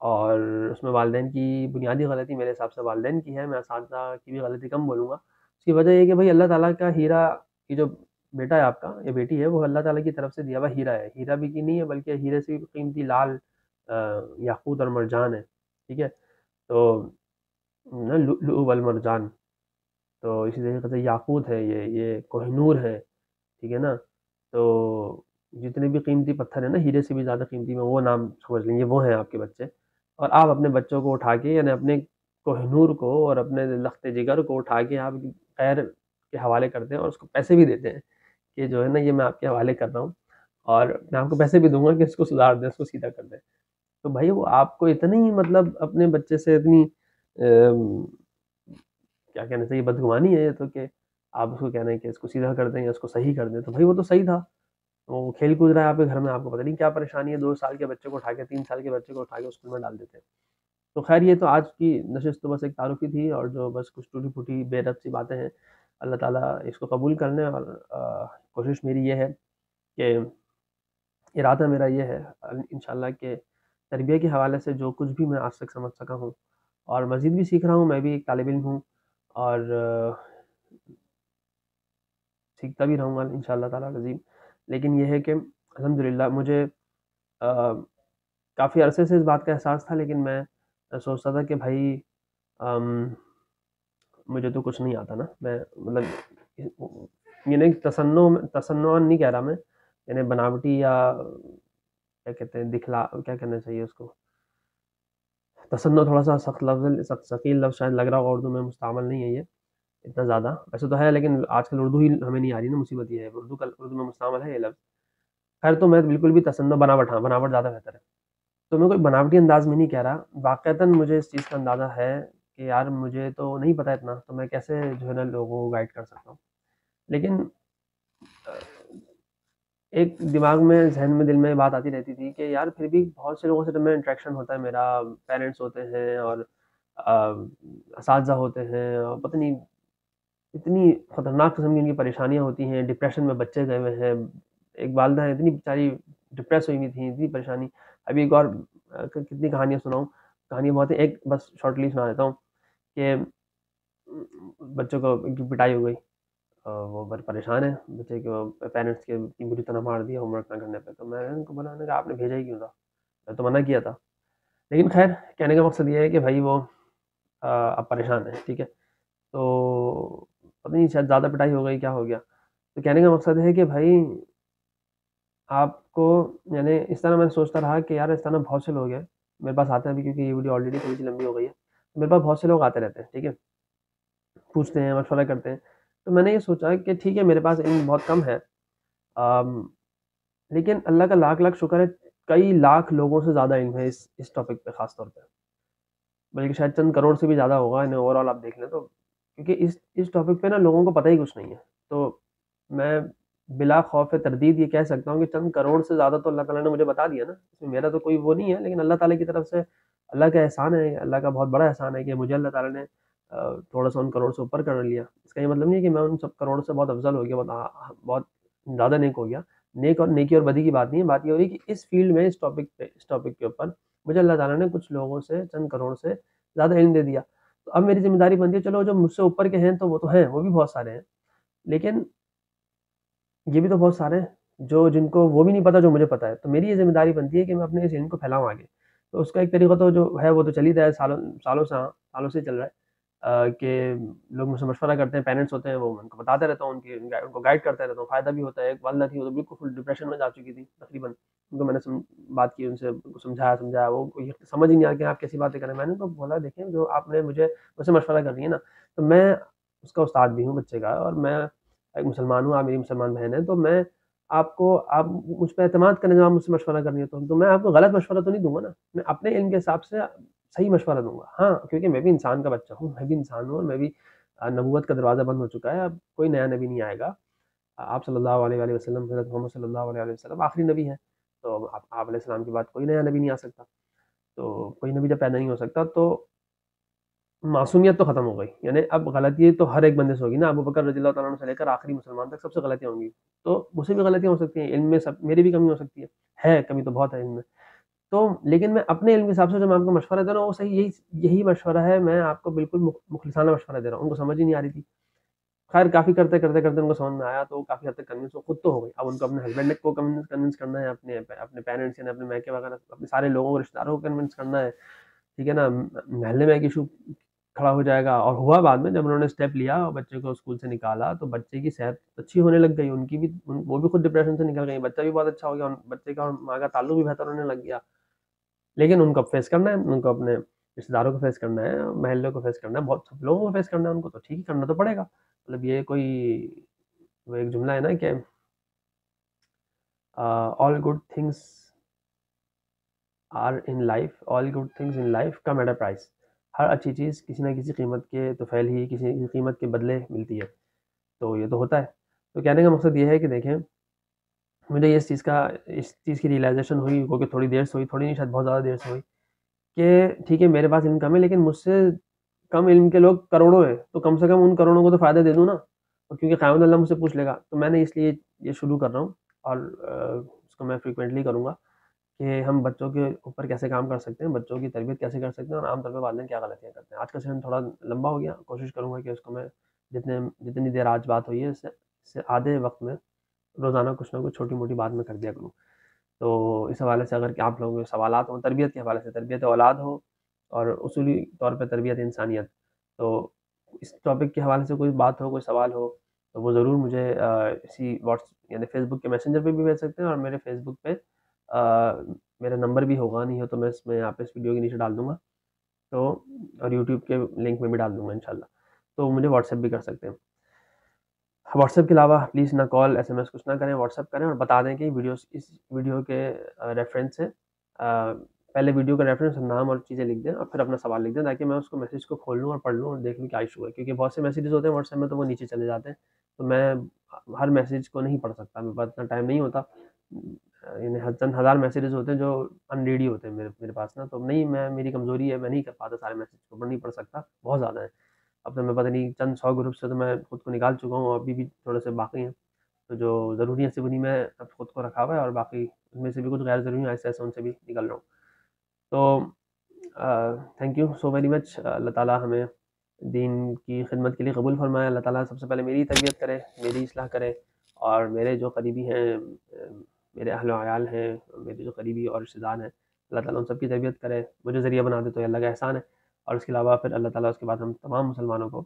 اور اس میں والدین کی بنیادی غلطی میرے حساب سے والدین کی ہے، میں اساتذہ کی بھی غلطی کم بولوں گا۔ اس کی وجہ یہ کہ بھائی اللہ تعالیٰ کا ہیرا، یہ جو بیٹا ہے آپ کا یا بیٹی ہے، وہ اللہ تعالیٰ کی طرف سے دیا ہوا ہیرا ہے، ہیرا بھی کی نہیں ہے بلکہ ہیرے سے بھی قیمتی لال یاقوت اور مرجان ہے، ٹھیک ہے؟ تو لؤلؤ والمرجان، تو اسی طریقے سے یاقوت ہے، یہ کوہ نور ہے، ٹھیک ہے نا؟ تو جتنے بھی قیمتی پتھر ہیں نا، ہیرے سے بھی زیادہ قیمتی، میں وہ نام سمجھ لیں، یہ وہ ہیں آپ کے بچے، اور آپ اپنے بچوں کو اٹھا کے، یعنی اپنے کوہ نور کو اور اپنے لخت جگر کو اٹھا کے آپ غیر کے حوالے کرتے ہیں، اور اس کو پیسے بھی دیتے ہیں کہ جو ہے نا یہ میں آپ کے حوالے کر رہا ہوں، اور میں آپ کو پیسے بھی دوں گا کہ اس کو سدھار دیں، اس کو سیدھا کر دیں۔ تو بھائی وہ آپ کو اتنی مطلب اپنے بچے سے اتنی کیا کہنا چاہیے، بدگمانی ہے یہ تو، کہ آپ اس کو کہنا ہے کہ اس کو سیدھا کر دیں یا اس کو صحیح کر دیں، تو بھائی وہ تو صحیح تھا، وہ کھیل کود رہا ہے آپ کے گھر میں، آپ کو پتہ نہیں کیا پریشانی ہے، 2 سال کے بچے کو اٹھا کے 3 سال کے بچے کو اٹھا کے اسکول میں ڈال دیتے ہیں۔ تو خیر یہ تو آج کی نشست تو بس ایک تعارفی تھی، اور جو بس کچھ ٹوٹی پھوٹی بے ربط سی باتیں ہیں، اللہ تعالیٰ اس کو قبول کر لیں، اور کوشش میری یہ ہے کہ ارادہ میرا یہ ہے انشاءاللہ کہ تربیہ کے حوالے سے جو کچھ بھی میں آج تک سمجھ سکا ہوں، اور مزید بھی سیکھ رہا ہوں، میں بھی ایک طالب علم ہوں، اور سیکھتا بھی رہوں گا انشاءاللہ تعالیٰ عظیم، لیکن یہ ہے کہ الحمدللہ مجھے کافی عرصے سے اس بات کا احساس تھا، لیکن میں سوچتا تھا کہ بھائی مجھے تو کچھ نہیں آتا نا، میں مطلب یعنی تصنع نہیں کہہ رہا میں، یعنی بناوٹی یا کیا کہتے ہیں کیا کہنا چاہیے اس کو، تصنع تھوڑا سا سخت لفظ، ثقیل لفظ شاید لگ رہا ہوگا، اردو میں مستعمل نہیں ہے یہ اتنا زیادہ، ویسے تو ہے لیکن آج کل اردو ہی ہمیں نہیں آ رہی نا، مصیبت یہ ہے، اردو میں مستعمل ہے یہ لفظ۔ خیر تو میں بالکل بھی تصنع بناوٹ زیادہ بہتر ہے، تو میں کوئی بناوٹی انداز میں نہیں کہہ رہا، واقعتاً مجھے اس چیز کا اندازہ ہے کہ یار مجھے تو نہیں پتہ اتنا، تو میں کیسے جو ہے نا لوگوں کو گائیڈ کر سکتا ہوں. لیکن ایک دماغ میں ذہن میں دل میں بات آتی رہتی تھی کہ یار پھر بھی بہت سے لوگوں سے جب میں انٹریکشن ہوتا ہے میرا، پیرنٹس ہوتے ہیں اور اساتذہ ہوتے ہیں، اور پتہ نہیں اتنی خطرناک قسم کی ان کی پریشانیاں ہوتی ہیں، ڈپریشن میں بچے گئے ہوئے ہیں. ایک والدہ ہیں اتنی بیچاری ڈپریس ہوئی ہوئی تھیں، اتنی پریشانی. ابھی ایک اور کتنی کہانیاں سناؤں، کہانیاں بہت ہیں. ایک بس شارٹلی سنا دیتا ہوں کہ بچوں کو کی پٹائی ہو گئی، وہ بڑے پریشان ہیں بچے کے پیرنٹس کے اتنی بری طرح مار دیا ہوم ورک نہ کرنے پہ. تو میں نے ان کو بولا، میں نے کہا آپ نے بھیجا ہی کیوں تھا، میں تو منع کیا تھا. لیکن خیر کہنے کا مقصد یہ ہے کہ بھائی وہ اب پریشان ہے، ٹھیک ہے. تو پتہ نہیں شاید زیادہ پٹائی ہو گئی، کیا ہو گیا. تو کہنے کا مقصد ہے کہ بھائی آپ کو یعنی اس طرح میں سوچتا رہا کہ یار اس طرح بہت سے لوگ ہیں میرے پاس آتے ہیں ابھی، کیونکہ یہ ویڈیو آلریڈی تھوڑی سی لمبی ہو گئی ہے. میرے پاس بہت سے لوگ آتے رہتے ہیں، ٹھیک ہے، پوچھتے ہیں، مشورہ کرتے ہیں. تو میں نے یہ سوچا کہ ٹھیک ہے میرے پاس علم بہت کم ہے، لیکن اللہ کا لاکھ لاکھ شکر ہے کئی لاکھ لوگوں سے زیادہ علم ہے اس ٹاپک پہ، خاص طور پہ بلکہ شاید چند کروڑ سے بھی زیادہ ہوگا انہیں اوور آل آپ دیکھ لیں تو. کیونکہ اس ٹاپک پہ نا لوگوں کو پتہ ہی کچھ نہیں ہے. تو میں بلا خوف تردید یہ کہہ سکتا ہوں کہ چند کروڑ سے زیادہ تو اللہ تعالیٰ نے مجھے بتا دیا نا. اس میں میرا تو کوئی وہ نہیں ہے، لیکن اللہ تعالیٰ کی طرف سے اللہ کا احسان ہے، اللہ کا بہت بڑا احسان ہے کہ مجھے اللہ تعالیٰ نے تھوڑا سا ان کروڑ سے اوپر کر لیا. اس کا یہ مطلب نہیں ہے کہ میں ان سب کروڑ سے بہت افضل ہو گیا، بہت زیادہ نیک ہو گیا. نیک اور نیکی اور بدی کی بات نہیں ہے، بات یہ ہو رہی ہے کہ اس فیلڈ میں، اس ٹاپک کے اوپر مجھے اللہ تعالیٰ نے کچھ لوگوں سے چند کروڑ سے زیادہ علم دے دیا. تو اب میری ذمہ داری بنتی ہے، چلو جو مجھ سے اوپر کے ہیں تو وہ تو ہیں، وہ بھی بہت سارے ہیں، لیکن یہ بھی تو بہت سارے ہیں جن کو وہ بھی نہیں پتا جو مجھے پتا ہے. تو میری یہ ذمہ داری بنتی ہے کہ میں اپنے اس علم کو پھیلاؤں آگے. تو اس کا ایک طریقہ تو جو ہے وہ تو چل ہی رہا ہے، سالوں سے چل رہا ہے کہ لوگ مجھ سے مشورہ کرتے ہیں، پیرنٹس ہوتے ہیں، وہ ان کو بتاتے رہتا ہوں، ان کو گائیڈ کرتا رہتا ہوں، فائدہ بھی ہوتا ہے. ایک والدہ تھی وہ تو بالکل فل ڈپریشن میں جا چکی تھی تقریباً. ان کو میں نے بات کی، ان سے سمجھایا وہ سمجھ ہی نہیں آ کہ آپ کیسی باتیں کریں. میں نے ان کو بولا دیکھیں جو آپ نے مجھ سے مشورہ کر رہی ہے نا، تو میں اس کا استاد بھی ہوں بچے کا، اور میں ایک مسلمان ہوں، آپ میری مسلمان بہن ہیں. تو میں آپ مجھ پہ اعتماد کرنے جب آپ مجھ سے مشورہ کرنی ہے تو میں آپ کو غلط مشورہ تو نہیں دوں گا نا، میں اپنے علم کے حساب سے صحیح مشورہ دوں گا. ہاں کیونکہ میں بھی انسان کا بچہ ہوں، میں بھی انسان ہوں، اور میں بھی نبوت کا دروازہ بند ہو چکا ہے، اب کوئی نیا نبی نہیں آئے گا. آپ صلی اللہ علیہ وآلہ وسلم، حضرت محمد صلی اللہ علیہ وسلم آخری نبی ہیں. تو آپ علیہ السلام کے بعد کوئی نیا نبی نہیں آ سکتا. تو کوئی نبی جب پیدا نہیں ہو سکتا تو معصومیت تو ختم ہو گئی. یعنی اب غلطی تو ہر ایک بندے سے ہوگی نا، ابو بکر رضی اللہ تعالیٰ عنہ سے لے کر آخری مسلمان تک سب سے غلطیاں ہوں گی. تو مجھ سے بھی غلطیاں ہو سکتی ہیں، علم میں میری بھی کمی ہو سکتی ہے کمی تو بہت ہے علم میں. تو لیکن میں اپنے علم کے حساب سے جو میں آپ کو مشورہ دے رہا ہوں وہ صحیح یہی مشورہ ہے. میں آپ کو بالکل مخلصانہ مشورہ دے رہا ہوں. ان کو سمجھ ہی نہیں آ رہی تھی. خیر کافی کرتے ان کو سمجھ میں آیا، تو کافی حد تک کنوینس خود تو ہو گئی. اب ان کو اپنے ہسبینڈ کو کنوینس کرنا ہے، اپنے پیرنٹس یعنی اپنے میکے وغیرہ اپنے سارے لوگوں کو، رشتہ داروں کو کنوینس کرنا ہے، ٹھیک ہے نا. محلے میں ایک ایشو کھڑا ہو جائے گا. اور ہوا بعد میں جب انہوں نے اسٹیپ لیا اور بچے کو اسکول سے نکالا تو بچے کی صحت اچھی ہونے لگ گئی، ان کی بھی، وہ بھی خود ڈپریشن سے نکل گئی، بچہ بھی بہت اچھا ہو گیا، بچے کا اور ماں کا تعلق بھی بہتر ہونے لگ گیا. لیکن ان کو فیس کرنا ہے، ان کو اپنے رشتہ داروں کو فیس کرنا ہے، محلے کو فیس کرنا ہے، بہت سب لوگوں کو فیس کرنا ہے ان کو. تو ٹھیک ہے کرنا تو پڑے گا. مطلب یہ کوئی وہ ایک جملہ ہے نا کہ all good things in life come at a price. ہر اچھی چیز کسی نہ کسی قیمت کے طفیل ہی، کسی نہ کسی قیمت کے بدلے ملتی ہے. تو یہ تو ہوتا ہے. تو کہنے کا مقصد یہ ہے کہ دیکھیں مجھے اس چیز کی ریئلائزیشن ہوئی، کیونکہ تھوڑی دیر سے ہوئی، تھوڑی نہیں شاید بہت زیادہ دیر سے ہوئی، کہ ٹھیک ہے میرے پاس علم کم ہے لیکن مجھ سے کم علم کے لوگ کروڑوں ہیں، تو کم سے کم ان کروڑوں کو تو فائدہ دے دوں نا. اور کیونکہ قیامت اللہ مجھ سے پوچھ لے گا، تو میں نے اس لیے یہ شروع کر رہا ہوں. اور اس کو میں فریکوینٹلی کروں گا کہ ہم بچوں کے اوپر کیسے کام کر سکتے ہیں، بچوں کی تربیت کیسے کر سکتے ہیں، اور عام طور پہ والدین کیا غلطیاں کرتے ہیں. آج کا سیشن تھوڑا لمبا ہو گیا، کوشش کروں گا کہ اس کو میں جتنی دیر آج بات ہوئی ہے اس سے آدھے وقت میں روزانہ کچھ نہ کچھ چھوٹی موٹی بات میں کر دیا کروں. تو اس حوالے سے اگر کہ آپ لوگوں کے سوالات ہوں تربیت کے حوالے سے، تربیت اولاد ہو اور اصولی طور پہ تربیت انسانیت، تو اس ٹاپک کے حوالے سے کوئی بات ہو، کوئی سوال ہو، تو وہ ضرور مجھے اسی یعنی فیس بک کے میسنجر پہ بھی بھیج سکتے ہیں. اور میرے فیس بک پہ میرا نمبر بھی ہوگا، نہیں ہو تو میں اس میں آپ اس ویڈیو کے نیچے ڈال دوں گا. تو اور یوٹیوب کے لنک میں بھی ڈال دوں گا انشاءاللہ. تو مجھے واٹس ایپ بھی کر سکتے ہیں. واٹس ایپ کے علاوہ پلیز نہ کال ایس ایم ایس کچھ نہ کریں، واٹس ایپ کریں اور بتا دیں کہ اس ویڈیو کے ریفرنس سے پہلے ویڈیو کا ریفرنس نام اور چیزیں لکھ دیں اور پھر اپنا سوال لکھ دیں، تاکہ میں اس کو میسیج کو کھول لوں اور پڑھ لوں اور دیکھ لوں کیا ایشو ہے، کیونکہ بہت سے میسیجز ہوتے ہیں واٹس ایپ میں تو وہ نیچے چلے جاتے ہیں، تو میں ہر میسیج کو نہیں پڑھ سکتا، میرے پاس اتنا ٹائم نہیں ہوتا، یعنی چند ہزار میسیجز ہوتے ہیں جو ان ریڈی ہوتے ہیں میرے پاس نا، تو نہیں، میری کمزوری ہے، میں نہیں کر پاتا سارے میسیج کو نہیں پڑھ سکتا، بہت زیادہ ہیں، اب تو میں پتہ نہیں چند 100 گروپ سے تو میں خود کو نکال چکا ہوں، ابھی بھی تھوڑے سے باقی ہیں، تو جو ضروری ہے صرف انہیں میں اب خود کو رکھا ہوا ہے، اور باقی ان میں سے بھی کچھ غیر ضروری ہیں، ایسے ایسے ان سے بھی نکل رہا ہوں. تو thank you so very much. Allah تعالیٰ ہمیں دین کی خدمت کے لیے قبول فرمائے. اللہ تعالیٰ سب سے پہلے میری تربیت کرے، میری اصلاح کرے، اور میرے جو قریبی ہیں، میرے اہل و عیال ہیں، میرے جو قریبی اور رشتہ دار ہیں، اللہ تعالیٰ ان سب کی تربیت کرے، مجھے ذریعہ بنا دے تو یہ اللہ کا احسان ہے. اور اس کے علاوہ پھر اللہ تعالیٰ اس کے بعد ہم تمام مسلمانوں کو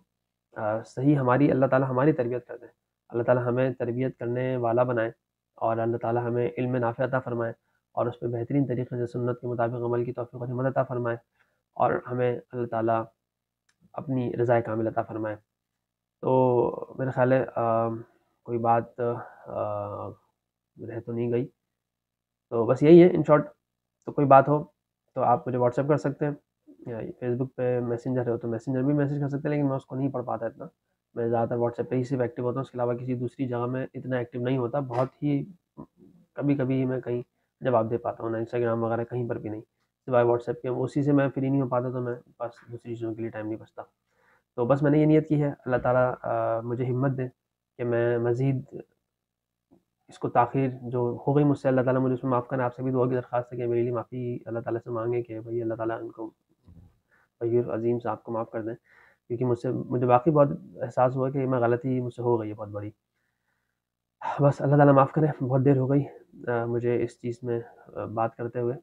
صحیح اللہ تعالیٰ ہماری تربیت کر دے، اللہ تعالیٰ ہمیں تربیت کرنے والا بنائے، اور اللہ تعالیٰ ہمیں علم نافع عطا فرمائے، اور اس پہ بہترین طریقے سے سنت کے مطابق عمل کی توفیق اور ہمت عطا فرمائے، اور ہمیں اللہ تعالیٰ اپنی رضا کامل عطا فرمائے. تو میرے خیال ہے کوئی بات رہ تو نہیں گئی، تو بس یہی ہے ان شارٹ. تو کوئی بات ہو تو آپ مجھے واٹس ایپ کر سکتے ہیں، یا فیس بک پہ میسنجر ہے تو میسنجر بھی میسیج کر سکتے ہیں، لیکن میں اس کو نہیں پڑھ پاتا اتنا، میں زیادہ تر واٹس ایپ پہ ہی صرف ایکٹیو ہوتا ہوں، اس کے علاوہ کسی دوسری جگہ میں اتنا ایکٹیو نہیں ہوتا، بہت ہی کبھی کبھی میں کہیں جواب دے پاتا ہوں، نہ انسٹاگرام وغیرہ کہیں پر بھی نہیں، سوائے واٹس ایپ کے، اسی سے میں فری نہیں ہو پاتا، تو میں بس دوسری چیزوں کے لیے ٹائم نہیں بچتا. تو بس میں نے یہ نیت کی ہے، اللہ تعالیٰ مجھے ہمت دے کہ میں مزید اس کو تاخیر جو ہو گئی مجھ سے، اللہ تعالیٰ مجھے اس میں معاف کریں. آپ سے بھی دعا کی درخواست ہے کہ میرے لیے معافی اللہ تعالیٰ سے مانگے کہ بھائی اللہ تعالیٰ ان کو غفور عظیم صاحب کو معاف کر دیں، کیونکہ مجھے واقعی بہت احساس ہوا کہ میں غلطی مجھ سے ہو گئی ہے بہت بڑی. بس اللہ تعالیٰ معاف کرے، بہت دیر ہو گئی مجھے اس چیز میں بات کرتے ہوئے،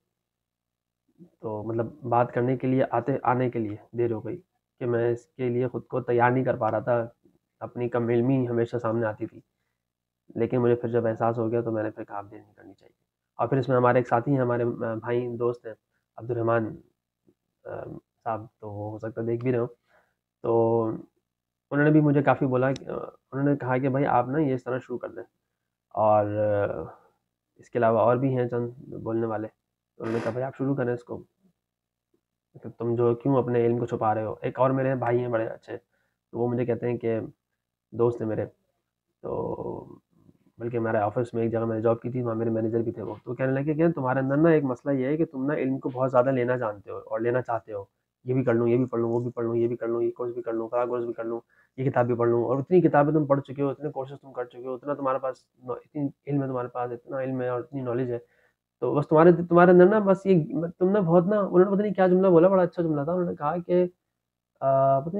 تو مطلب بات کرنے کے لیے آنے کے لیے دیر ہو گئی کہ میں اس کے لیے خود کو تیار نہیں کر پا رہا تھا، اپنی کم علمی ہمیشہ سامنے آتی تھی، لیکن مجھے پھر جب احساس ہو گیا تو میں نے پھر کہا اب دیر نہیں کرنی چاہیے. اور پھر اس میں ہمارے ایک ساتھی ہیں، ہمارے بھائی دوست ہیں عبدالرحمٰن صاحب، تو وہ ہو سکتا ہے دیکھ بھی رہے ہوں، تو انہوں نے بھی مجھے کافی بولا، انہوں نے کہا کہ بھائی آپ نا یہ اس طرح شروع کر دیں، اور اس کے علاوہ اور بھی ہیں چند بولنے والے، تو انہوں نے کہا بھائی آپ شروع کریں اس کو، کہ تم جو کیوں اپنے علم کو چھپا رہے ہو. ایک اور میرے بھائی ہیں بڑے اچھے، تو وہ مجھے کہتے ہیں کہ دوست ہیں میرے، تو بلکہ ہمارے آفس میں ایک جگہ میں نے جاب کی تھی، وہاں میرے مینیجر بھی تھے، وہ تو کہنے لگے کہ تمہارے اندر نا ایک مسئلہ یہ ہے کہ تم نا علم کو بہت زیادہ لینا جانتے ہو اور لینا چاہتے ہو، یہ بھی کر لوں، یہ بھی پڑھ لوں، وہ بھی پڑھ لوں، یہ بھی کر لوں، یہ کورس بھی کر لوں، فلاں کورس بھی کر لوں، یہ کتاب بھی پڑھ لوں، اور اتنی کتابیں تم پڑھ چکے ہو، اتنے کورسز تم کر چکے ہو، اتنا تمہارے پاس اتنی علم ہے، تمہارے پاس اتنا علم ہے اور اتنی نالج ہے، تو بس تمہارے اندر نا بس یہ تم نے بہت نا، انہوں نے پتہ نہیں کیا جملہ بولا، بڑا اچھا جملہ تھا، انہوں نے کہا کہ پتہ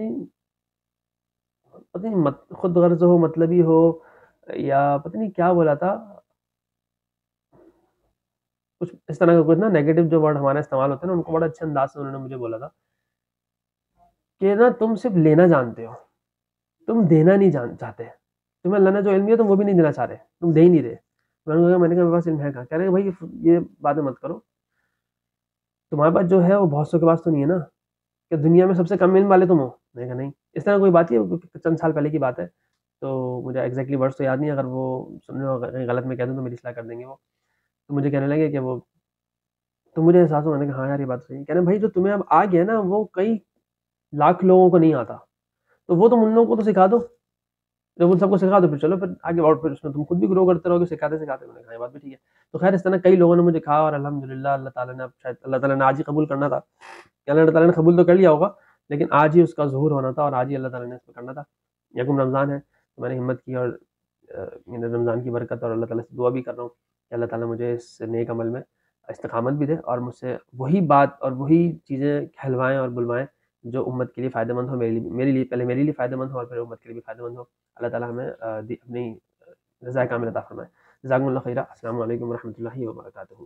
نہیں خود غرض ہو، مطلبی ہو، یا پتہ نہیں کیا بولا تھا، کچھ اس طرح کا کچھ نا نیگیٹو جو ورڈ ہمارے استعمال ہوتے ہیں نا، ان کو بڑا اچھے انداز سے انہوں نے مجھے بولا تھا کہ نا تم صرف لینا جانتے ہو، تم دینا نہیں چاہتے، تمہیں اللہ نے جو علم دیا تم وہ بھی نہیں دینا چاہ رہے، تم دے ہی نہیں رہے. میں نے کہا میرے پاس علم ہے کہاں؟ کہہ رہے بھائی یہ باتیں مت کرو، تمہارے پاس جو ہے وہ بہت سو کے پاس تو نہیں ہے نا، کہ دنیا میں سب سے کم علم والے تم ہو. میں نے کہا نہیں، اس طرح کوئی بات ہی ہے، چند سال پہلے کی بات ہے، تو مجھے ایگزیکٹلی ورڈس تو یاد نہیں، اگر وہ سننے غلط میں کہہ دوں تو میری اصلاح کر دیں گے وہ. تو مجھے کہنے لگے کہ وہ، تو مجھے احساس ہوا، میں نے کہا ہاں یار یہ بات صحیح ہے. کہہ رہے بھائی جو تمہیں اب آ گیا نا وہ کئی لاکھ لوگوں کو نہیں آتا، تو وہ تم ان لوگوں کو تو سکھا دو، جب ان سب کو سکھا دو پھر چلو پھر آگے، اور پھر اس میں تم خود بھی گرو کرتے رہو گے سکھاتے سکھاتے. میں نے کہا یہ بات بھی ٹھیک ہے. تو خیر اس طرح کئی لوگوں نے مجھے کہا، اور الحمدللہ اللہ تعالیٰ نے اب شاید اللہ تعالیٰ نے آج ہی قبول کرنا تھا، کہ اللہ تعالیٰ نے قبول تو کر لیا ہوگا لیکن آج ہی اس کا ظہور ہونا تھا، اور آج ہی اللہ تعالیٰ نے اس پہ کرنا تھا. یکم رمضان ہے تو میں نے ہمت کی، اور رمضان کی برکت، اور اللہ تعالیٰ سے دعا بھی کر رہا ہوں کہ اللہ تعالیٰ مجھے اس نیک عمل میں استقامت بھی دے، اور مجھ سے وہی بات اور وہی چیزیں کہلوائیں اور بلوائیں جو امت کے لیے فائدہ مند ہو، میرے لیے پہلے میرے لیے فائدہ مند ہو اور پھر امت کے لیے بھی فائدہ مند ہو. اللہ تعالیٰ ہمیں اپنی رضا کامل عطا فرمائے. جزاکم اللہ خیرہ. السلام علیکم ورحمۃ اللہ وبرکاتہ.